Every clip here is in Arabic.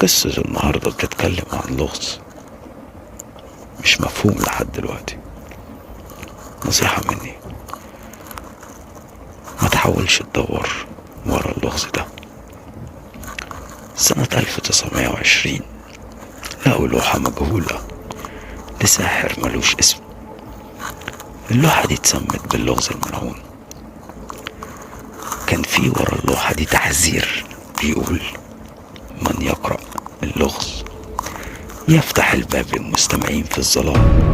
قصة النهاردة بتتكلم عن لغز مش مفهوم لحد دلوقتي. نصيحة مني، ما تحاولش تدور ورا اللغز ده. سنة 1920 لقوا لوحة مجهولة لساحر ملوش اسم. اللوحة دي اتسمت باللغز الملعون. كان في ورا اللوحة دي تحذير بيقول: من يقرأ اللغز يفتح الباب للمستمعين في الظلام.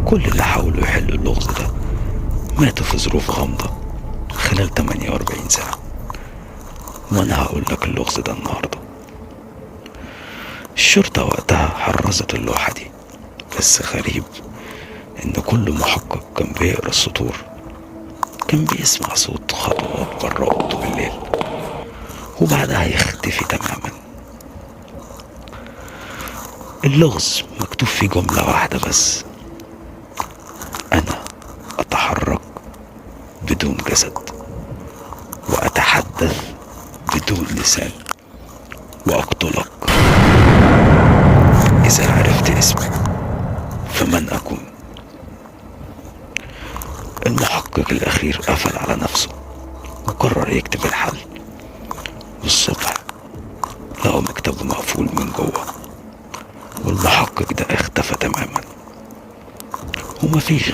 كل اللي حاولوا يحلوا اللغز ده ماتوا في ظروف غامضة خلال 48 ساعة. وانا هقول لك اللغز ده النهاردة. الشرطة وقتها حرزت اللوحة دي، بس غريب ان كل محقق كان بيقرا السطور كان بيسمع صوت خطوات برا اوضته بالليل وبعدها يختفي تماما. اللغز مكتوب فيه جملة واحدة بس: أنا أتحرك بدون جسد وأتحدث بدون لسان وأقتلك إذا عرفت اسمي. فمن أكون؟ المحقق الأخير قفل على نفسه وقرر يكتب الحل. والصبح لقوا مكتبه مقفول من جوه، والمحقق ده اختفى تماما، ومفيش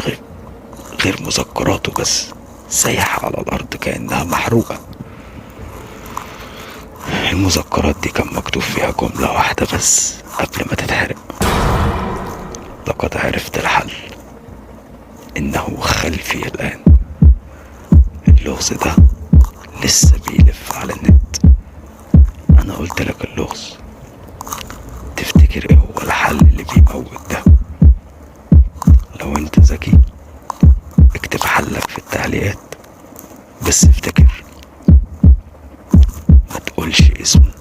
غير مذكراته بس سايحة على الأرض كأنها محروقة. المذكرات دي كان مكتوب فيها جملة واحدة بس قبل ما تتحرق: لقد عرفت الحل، إنه خلفي الآن. اللغز ده لسه بيلف على النت. أنا قلت لك اللغز، تفتكر إيه هو الحل اللي بيموت ده؟ لو أنت ذكي اكتب حلك في التعليقات، بس افتكر ما تقولش اسمه.